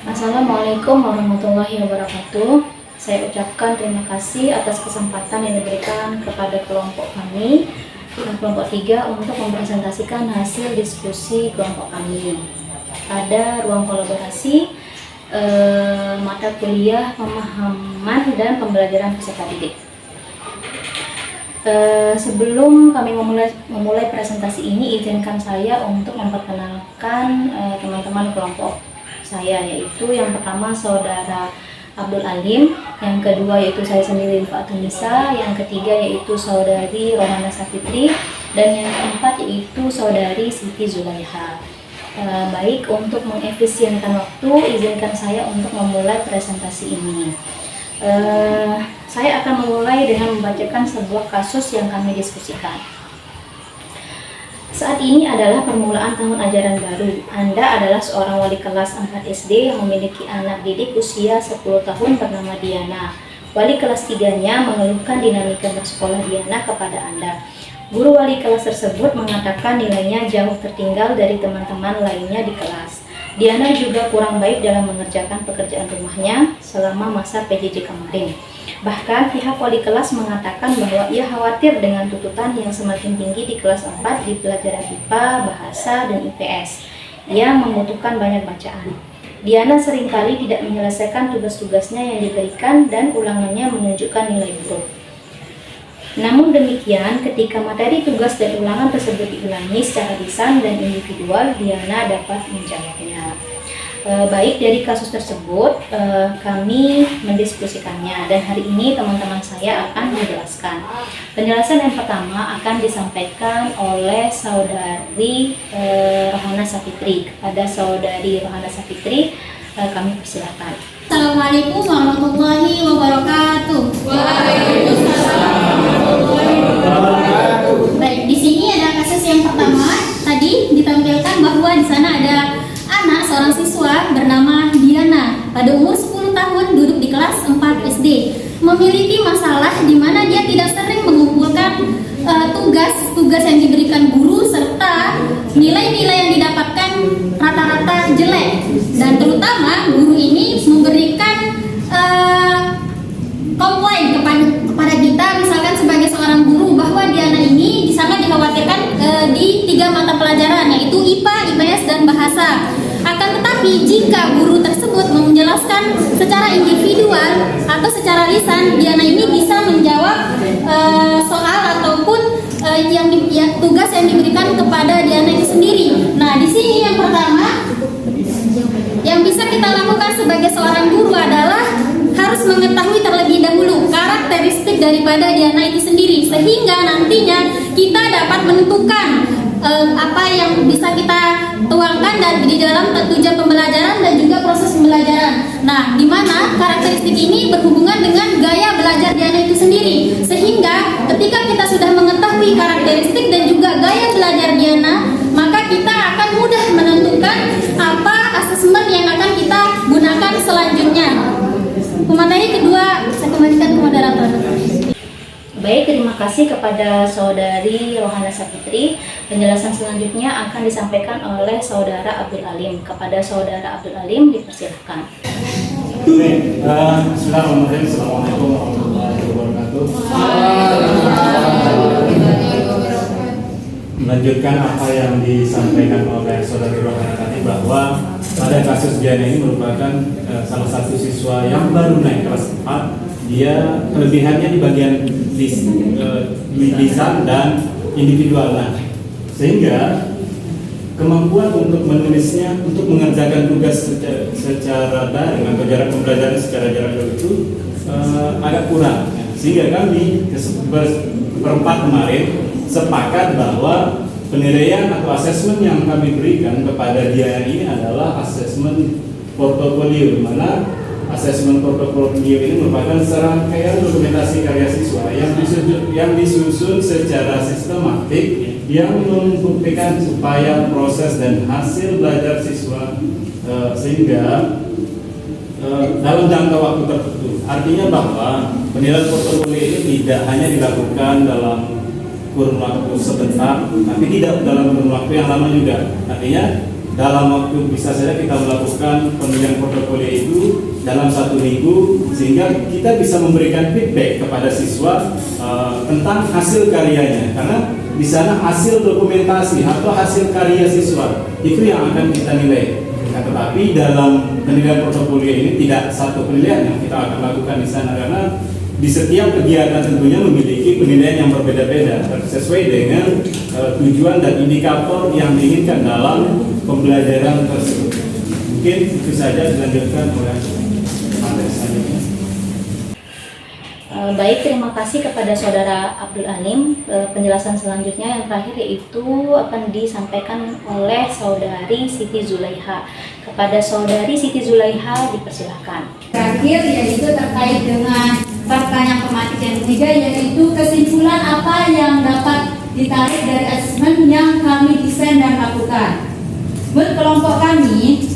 Assalamualaikum warahmatullahi wabarakatuh. Saya ucapkan terima kasih atas kesempatan yang diberikan kepada kelompok kami, kelompok 3, untuk mempresentasikan hasil diskusi kelompok kami pada ruang kolaborasi mata kuliah pemahaman dan pembelajaran peserta didik. Sebelum kami memulai presentasi ini, izinkan saya untuk memperkenalkan teman-teman kelompok saya, yaitu yang pertama saudara Abdul Alim, yang kedua yaitu saya sendiri Fatunisa, yang ketiga yaitu saudari Rohana Safitri, dan yang keempat yaitu saudari Siti Zulaiha. Baik, untuk mengefisienkan waktu, izinkan saya untuk memulai presentasi ini. Saya akan memulai dengan membacakan sebuah kasus yang kami diskusikan. Saat ini adalah permulaan tahun ajaran baru. Anda adalah seorang wali kelas 4 SD yang memiliki anak didik usia 10 tahun bernama Diana. Wali kelas 3-nya mengeluhkan dinamika bersekolah Diana kepada Anda. Guru wali kelas tersebut mengatakan nilainya jauh tertinggal dari teman-teman lainnya di kelas. Diana juga kurang baik dalam mengerjakan pekerjaan rumahnya selama masa PJJ kemarin. Bahkan pihak wali kelas mengatakan bahwa ia khawatir dengan tuntutan yang semakin tinggi di kelas 4 di pelajaran IPA, Bahasa, dan IPS yang membutuhkan banyak bacaan. Diana seringkali tidak menyelesaikan tugas-tugasnya yang diberikan dan ulangannya menunjukkan nilai buruk. Namun demikian, ketika materi tugas dan ulangan tersebut diulangi secara lisan dan individual, Diana dapat menjawabnya. Baik, dari kasus tersebut kami mendiskusikannya, dan hari ini teman-teman saya akan menjelaskan. Penjelasan yang pertama akan disampaikan oleh saudari Rohana Safitri. Kepada saudari Rohana Safitri, kami persilakan. Assalamualaikum warahmatullahi wabarakatuh. Waalaikumsalam warahmatullahi wabarakatuh. Baik, di sini ada kasus yang pertama. Tadi ditampilkan bahwa di sana ada anak seorang siswa bernama Diana pada umur 10 tahun, duduk di kelas 4 SD, memiliki masalah di mana dia tidak sering mengumpulkan tugas yang diberikan guru serta nilai-nilai yang didapatkan rata-rata jelek, dan terutama guru ini memberikan komplain kepada kita, misalkan sebagai seorang guru, bahwa Diana ini sangat dikhawatirkan di 3 mata pelajaran, yaitu IPA, IPS, dan Bahasa. Akan tetapi jika guru tersebut menjelaskan secara individual atau secara lisan, Diana ini bisa menjawab soal ataupun tugas yang diberikan kepada Diana itu sendiri. Nah, di sini yang pertama yang bisa kita lakukan sebagai seorang guru adalah harus mengetahui terlebih dahulu karakteristik daripada Diana itu sendiri, sehingga nantinya kita dapat menentukan apa yang bisa kita tuangkan dan di dalam tujuan pembelajaran dan juga proses pembelajaran. Nah, di mana karakteristik ini berhubungan dengan gaya belajar Diana itu sendiri, sehingga ketika kita sudah mengetahui karakteristik dan juga gaya belajar Diana, maka kita akan mudah menentukan apa asesmen yang akan kita gunakan selanjutnya. Pemateri kedua, saya kembalikan ke moderator. Baik, terima kasih kepada saudari Rohana Safitri. Penjelasan selanjutnya akan disampaikan oleh saudara Abdul Alim. Kepada saudara Abdul Alim, dipersilakan. Bismillahirrahmanirrahim. Assalamualaikum warahmatullahi wabarakatuh. Melanjutkan apa yang disampaikan oleh saudari Rohana tadi, bahwa pada kasus Diana ini merupakan salah satu siswa yang baru naik kelas 4. Dia kelebihannya di bagian lisan dan individual, sehingga kemampuan untuk menulisnya, untuk mengerjakan tugas secara daring atau jarak pembelajaran secara jarak jauh itu agak kurang. Sehingga kami berempat kemarin sepakat bahwa penilaian atau asesmen yang kami berikan kepada dia ini adalah asesmen portofolio, di mana asesmen portofolio ini merupakan serangkaian dokumentasi karya siswa yang disusun secara sistematik, yang membuktikan supaya proses dan hasil belajar siswa sehingga dalam jangka waktu tertentu. Artinya bahwa penilaian portofolio ini tidak hanya dilakukan dalam kurun waktu sebentar, tapi tidak dalam kurun waktu yang lama juga. Artinya dalam waktu bisa saja kita melakukan pemilihan portofolio itu dalam 1 minggu, sehingga kita bisa memberikan feedback kepada siswa tentang hasil karyanya, karena di sana hasil dokumentasi atau hasil karya siswa itu yang akan kita nilai. Nah, tetapi dalam penilaian portofolio ini tidak satu penilaian yang kita akan lakukan di sana, karena di setiap kegiatan tentunya memiliki penilaian yang berbeda-beda sesuai dengan tujuan dan indikator yang diinginkan dalam pembelajaran tersebut. Mungkin itu saja, dilanjutkan oleh materi selanjutnya. Baik, terima kasih kepada Saudara Abdul Alim. Penjelasan selanjutnya yang terakhir yaitu akan disampaikan oleh Saudari Siti Zulaiha. Kepada Saudari Siti Zulaiha dipersilakan. Terakhir yaitu terkait dengan pertanyaan pematik yang ketiga, yaitu kesimpulan apa yang dapat ditarik dari asesmen yang kami desain dan lakukan. Menurut kelompok kami,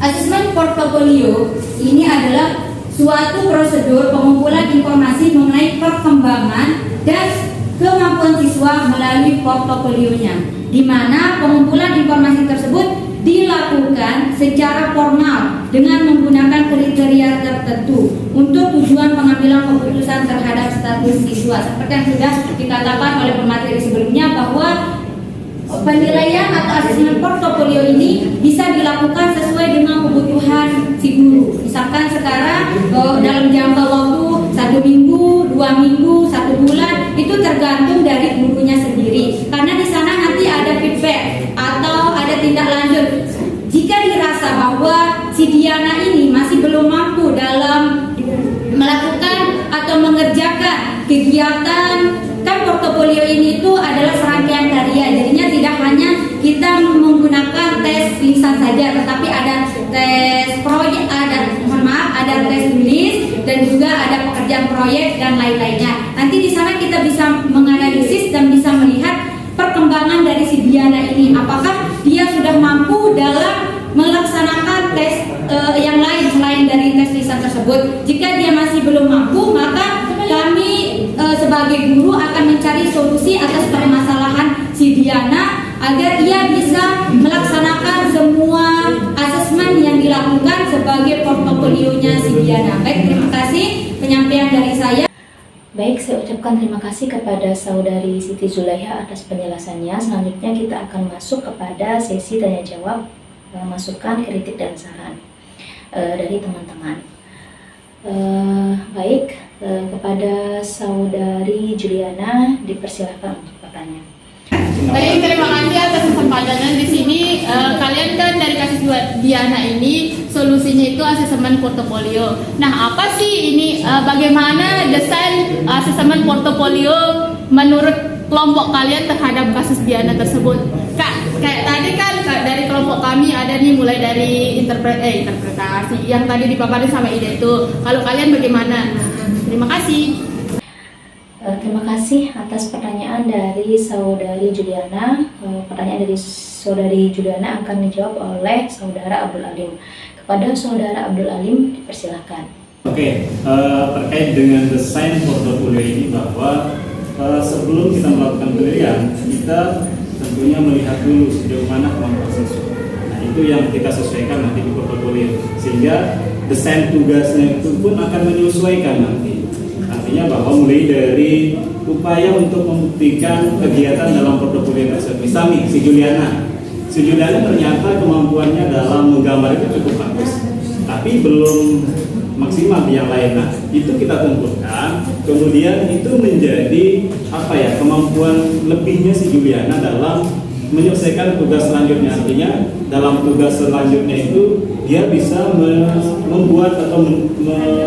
asesmen portofolio ini adalah suatu prosedur pengumpulan informasi mengenai perkembangan dan kemampuan siswa melalui portofolionya, di mana pengumpulan informasi tersebut dilakukan secara formal dengan menggunakan kriteria tertentu untuk tujuan pengambilan keputusan terhadap status siswa. Seperti yang sudah dikatakan oleh pemateri sebelumnya, bahwa penilaian atau asesmen portofolio ini bisa dilakukan sesuai dengan kebutuhan si guru. Misalkan sekarang dalam jangka waktu 1 minggu, 2 minggu, 1 bulan, itu tergantung dari gurunya sendiri. Karena di sana nanti ada feedback atau ada tindak lanjut. Jika dirasa bahwa si Diana ini masih belum mampu dalam melakukan atau mengerjakan kegiatan, kan portofolio ini itu adalah serangkaian karya, jadinya tidak hanya kita menggunakan tes lisan saja, tetapi ada tes proyek, ada tes tulis, dan juga ada pekerjaan proyek dan lain-lainnya. Nanti di sana kita bisa menganalisis dan bisa melihat perkembangan dari si Diana ini, apakah dia sudah mampu dalam melaksanakan tes yang lain selain dari tes lisan tersebut. Jika dia masih belum mampu, maka kami sebagai guru akan mencari solusi atas permasalahan si Diana agar ia bisa melaksanakan semua asesmen yang dilakukan sebagai portofolionya si Diana. Baik, terima kasih penyampaian dari saya. Baik, saya ucapkan terima kasih kepada Saudari Siti Zulaiha atas penjelasannya. Selanjutnya kita akan masuk kepada sesi tanya jawab, masukan, kritik, dan saran dari teman-teman. Baik, kepada Saudari Juliana dipersilakan untuk bertanya. Baik, terima kasih atas kesempatannya di sini. Kalian kan dari kasus Diana ini solusinya itu asesmen portofolio. Nah, apa sih ini? Bagaimana desain asesmen portofolio menurut kelompok kalian terhadap kasus Diana tersebut? Kak, kayak tadi kan dari kelompok kami ada nih mulai dari interpretasi yang tadi dipaparin sama Ida itu. Kalau kalian bagaimana? Terima kasih. Terima kasih atas pertanyaan dari Saudari Juliana. Pertanyaan dari Saudari Juliana akan dijawab oleh Saudara Abdul Alim. Kepada Saudara Abdul Alim dipersilakan. Oke, terkait dengan desain portofolio ini, bahwa sebelum kita melakukan penilaian, kita tentunya melihat dulu sejauh mana kemampuan siswa. Nah, itu yang kita sesuaikan nanti di portofolio, sehingga desain tugasnya itu pun akan menyesuaikan nanti. Artinya bahwa mulai dari upaya untuk membuktikan kegiatan dalam portofolio tersebut. Misalnya si Juliana ternyata kemampuannya dalam menggambar itu cukup bagus, tapi belum maksimal di yang lain. Nah, itu kita kumpulkan, kemudian itu menjadi kemampuan lebihnya si Juliana dalam menyelesaikan tugas selanjutnya. Artinya dalam tugas selanjutnya itu dia bisa membuat atau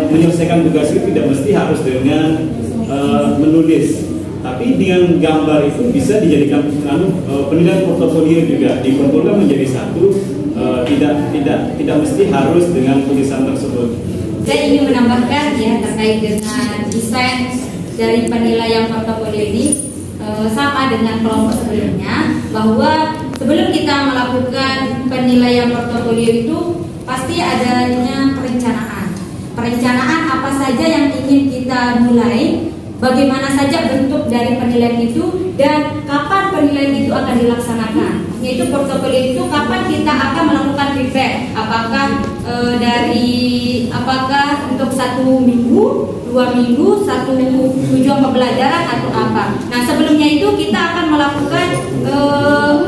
menyelesaikan tugas itu tidak mesti harus dengan menulis, tapi dengan gambar itu bisa dijadikan penilaian portofolio juga, dikumpulkan menjadi satu, tidak mesti harus dengan tulisan tersebut. Saya ingin menambahkan ya terkait dengan desain dari penilaian portofolio ini, sama dengan kelompok sebelumnya, bahwa sebelum kita melakukan penilaian portofolio itu pasti adanya perencanaan apa saja yang ingin kita mulai, bagaimana saja bentuk dari penilaian itu, dan kapan penilaian itu akan dilaksanakan. yaitu portofolio itu kapan kita akan melakukan feedback, apakah apakah untuk 1 minggu, 2 minggu, 1 tujuan pembelajaran atau apa. Nah, sebelumnya itu kita akan melakukan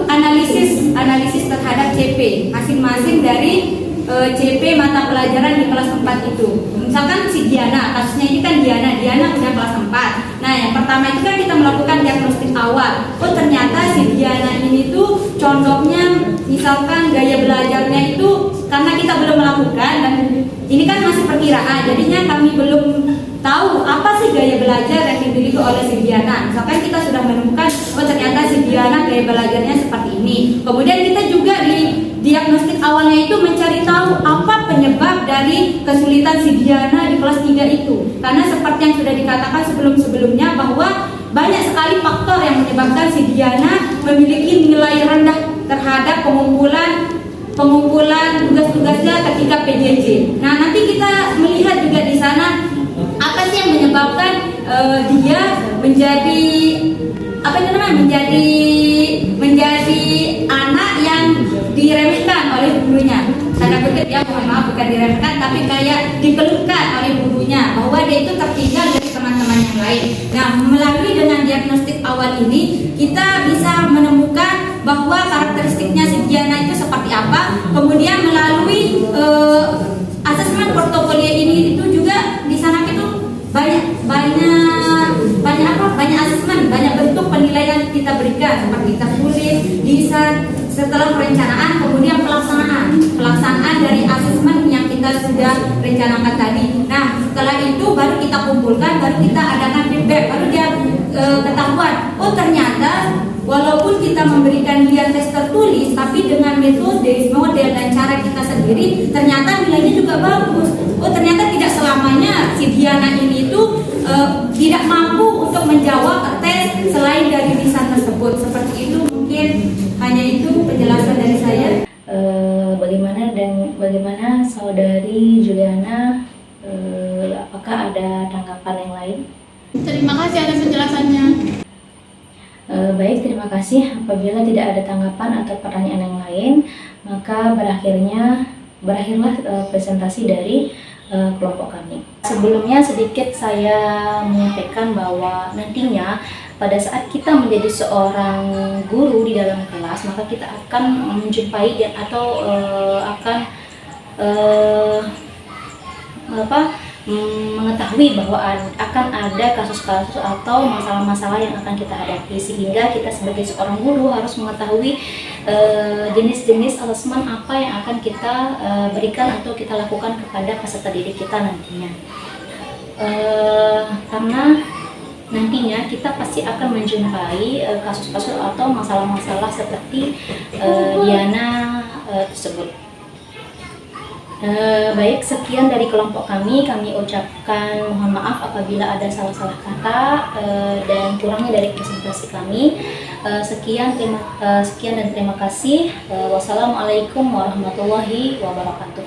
analisis terhadap CP masing-masing dari CP mata pelajaran di kelas 4 itu. Misalkan si Diana, kasusnya ini kan Diana udah kelas 4. Nah, yang pertama itu kan kita melakukan diagnostik awal. Oh, ternyata si Diana ini tuh condongnya misalkan gaya belajarnya itu karena kita belum melakukan, dan ini kan masih perkiraan, jadinya kami belum tahu apa sih gaya belajar yang dimiliki oleh si Diana. Misalkan kita sudah menemukan, oh ternyata si Diana gaya belajarnya seperti ini. Kemudian kita juga di diagnostik awalnya itu mencari tahu apa penyebab dari kesulitan si Diana di kelas 3 itu. Karena seperti yang sudah dikatakan sebelum-sebelumnya bahwa banyak sekali faktor yang menyebabkan si Diana memiliki nilai rendah terhadap pengumpulan tugas-tugasnya ketika PJJ. Nah, nanti kita melihat juga di sana apa sih yang menyebabkan dia menjadi menjadi anak yang diremehkan oleh gurunya. Tanda kutip ya, mohon maaf, bukan diremehkan tapi kayak dikeluhkan oleh gurunya bahwa dia itu tertinggal dari teman-teman yang lain. Nah, melalui dengan diagnostik awal ini kita bisa menemukan bahwa karakteristiknya si Diana itu seperti apa. Kemudian melalui asesmen portofolio ini itu juga di sana itu banyak asesmen, banyak bentuk penilaian kita berikan seperti tertulis, lisan, setelah perencanaan, kemudian pelaksanaan dari asesmen yang kita sudah rencanakan tadi. Nah, setelah itu baru kita kumpulkan, baru kita adakan feedback, baru dia ketahuan, oh ternyata walaupun kita memberikan dia tes tertulis, tapi dengan metode, model dan cara kita sendiri, ternyata nilainya juga bagus. Oh ternyata tidak selamanya si Diana ini itu tidak mampu untuk menjawab tes selain dari lisan tersebut. Seperti itu, mungkin hanya itu penjelasan dari saya. Bagaimana saudari Juliana, apakah ada tanggapan yang lain? Terima kasih atas penjelasannya. Baik, terima kasih. Apabila tidak ada tanggapan atau pertanyaan yang lain, maka berakhirlah presentasi dari kelompok kami. Sebelumnya sedikit saya menyampaikan bahwa nantinya pada saat kita menjadi seorang guru di dalam kelas, maka kita akan menjumpai atau mengetahui bahwa akan ada kasus-kasus atau masalah-masalah yang akan kita hadapi, sehingga kita sebagai seorang guru harus mengetahui jenis-jenis asesmen apa yang akan kita berikan atau kita lakukan kepada peserta didik kita nantinya. Karena nantinya kita pasti akan menjumpai kasus-kasus atau masalah-masalah seperti Diana tersebut. Baik, sekian dari kelompok kami ucapkan mohon maaf apabila ada salah-salah kata dan kurangnya dari presentasi kami. Sekian dan terima kasih. Wassalamualaikum warahmatullahi wabarakatuh.